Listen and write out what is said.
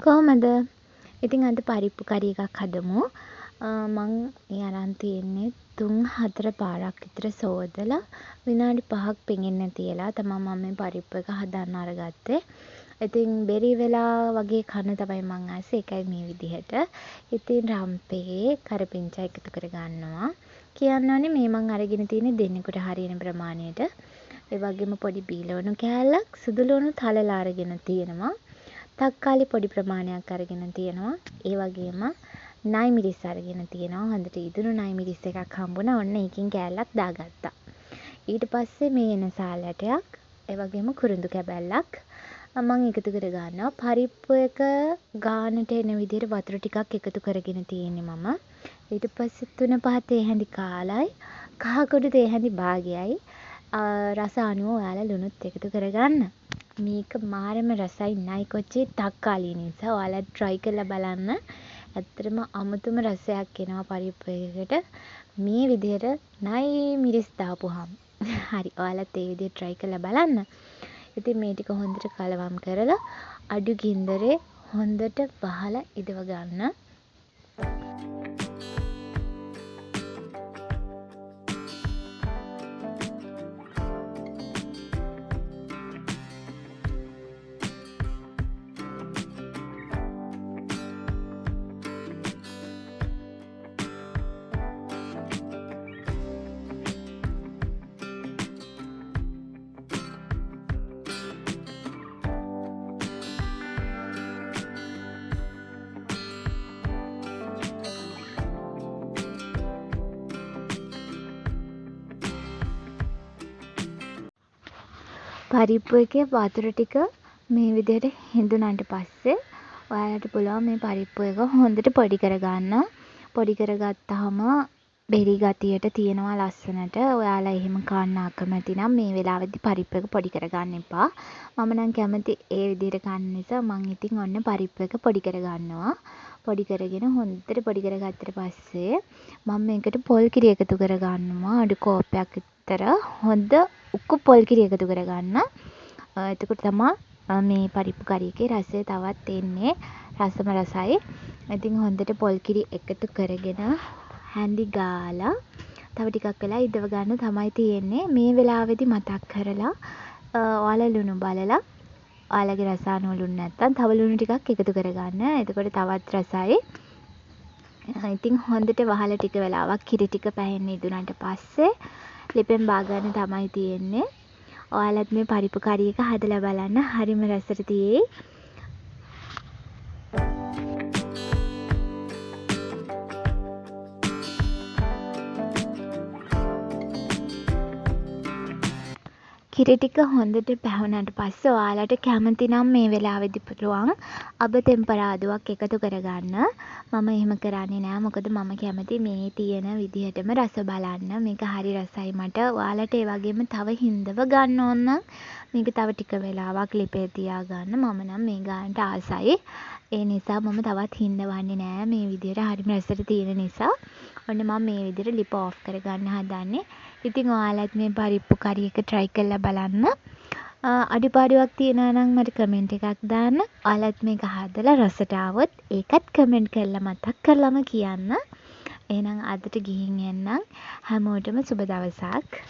කොහොමද? ඉතින් අද පරිප්පු කරි එකක් හදමු. මං මේ අරන් තියෙන්නේ 3-4 පාරක් විතර සෝදලා විනාඩි 5ක් පෙඟෙන්න තියලා තමයි මම මේ පරිප්පු එක හදන්න අරගත්තේ. ඉතින් බෙරි වෙලා වගේ කන්න තමයි මං ආසේ. ඒකයි මේ විදිහට. ඉතින් රම්පේ කරපිංචා එකතු කරගන්නවා. කියන්න ඕනේ මේ මං අරගෙන තියෙන්නේ දෙන්නෙකුට හරියන ප්‍රමාණයට. ඒ වගේම පොඩි බීලවණු කෑල්ලක් සුදු ලුණු තලලා අරගෙන තියෙනවා. තක්කාලි පොඩි ප්‍රමාණයක් අරගෙන තියෙනවා. ඒ වගේම නයි මිරිස් අරගෙන තියෙනවා. හොඳට ඉදුණු නයි මිරිස් එකක් හම්බුණා. ඔන්න ඒකින් කෑල්ලක් දාගත්තා. ඊට පස්සේ මේ එන සාලටයක්, ඒ වගේම කුරුඳු කැබැල්ලක් මම එකතු කර ගන්නවා. පරිප්පු එක ගානට එන විදිහට වතුර ටිකක් එකතු කරගෙන තියෙන්නේ මම. ඊට පස්සේ 3-5 තේ හැඳි කාලයි, කහ කුඩු තේ හැඳි භාගයයි රස අනුව ඔයාලා ලුණුත් එකතු කරගන්න. මේක මාරම රසයි නයි කොච්චේ තක්කාලි නිසා. ඔයාලා try කරලා බලන්න. ඇත්තටම අමුතුම රසයක් එනවා පරිප්පු එකකට මේ විදිහට නයි මිරිස් දාපුවාම. හරි. ඔයාලත් ඒ විදිහට try කරලා බලන්න. ඉතින් මේ ටික හොඳට කලවම් කරලා අඩු ගින්දරේ හොඳට වහලා ඉදව ගන්න. පරිප්පු එකේ වතුර ටික මේ විදිහට හිඳුනට පස්සේ ඔයාලට පුළුවන් මේ පරිප්පු එක හොඳට පොඩි කරගන්න. පොඩි කරගත්තාම බෙරි ගතියට තියෙනවා ලස්සනට. ඔයාලා එහෙම කන්න අකමැති නම් මේ වෙලාවෙදි පරිප්පු එක පොඩි කරගන්න එපා. මම නම් කැමති ඒ විදිහට කන්න නිසා මං ඉතින් ඔන්න පරිප්පු එක පොඩි කරගන්නවා. පොඩි කරගෙන හොඳට පොඩි කරගත්තට පස්සේ මම මේකට පොල් කිරි එකතු කරගන්නවා. අඩු කෝප්පයක් විතර හොඳ උක්කු පොල් කිරි එකතු කරගන්න. එතකොට තමයි මේ පරිප්පු කරි එකේ රසය තවත් එන්නේ. රසම රසයි. ඉතින් හොඳට පොල් කිරි එකතු කරගෙන හැඳි ගාලා තව ටිකක් වෙලා ඉදව ගන්න තමයි තියෙන්නේ. මේ වෙලාවේදී මතක් කරලා ඔයාලා ලුණු බලලා ඔයාලගේ රස අනුව ලුණු නැත්තම් තව ලුණු ටිකක් එකතු කරගන්න. එතකොට තවත් රසයි. ඉතින් හොඳට වහලා ටික වෙලාවක් කිරි ටික පැහෙන්න ඉදුණාට පස්සේ ලිපෙන් බාගන්න තමයි තියෙන්නේ. ඔයාලත් මේ පරිප්පු කරි එක හදලා බලන්න. හරිම රසට තියෙයි. කිරි ටික හොඳට පැහුණාට පස්සේ ඔයාලට කැමති නම් මේ වෙලාවෙදි පුළුවන් අබ තෙම්පරාදුවක් එකතු කරගන්න. මම එහෙම කරන්නේ නෑ. මොකද මම කැමති මේ තියෙන විදිහටම රස බලන්න. මේක හරි රසයි මට. ඔයාලට ඒ වගේම තව හින්දව ගන්න ඕන නම් මේක තව ටික වෙලාවක් ලිපේ තියාගන්න. මම නම් මේ ගානට ආසයි. ඒ නිසා මම තවත් හින්දවන්නේ නෑ. මේ විදිහට හරිම රසට තියෙන නිසා. ඔන්න මම මේ විදිහට ලිප ඔෆ් කරගන්න හදන්නේ. ඉතින් ඔයාලත් මේ පරිප්පු කරි එක try කරලා බලන්න. අඩුපාඩුවක් තියෙනවා නම් මට කමෙන්ට් එකක් දාන්න. ඔයාලත් මේක හදලා රසට ආවොත් ඒකත් කමෙන්ට් කරලා මතක් කරලාම කියන්න. එහෙනම් අදට ගිහින් එන්නම්. හැමෝටම සුබ දවසක්.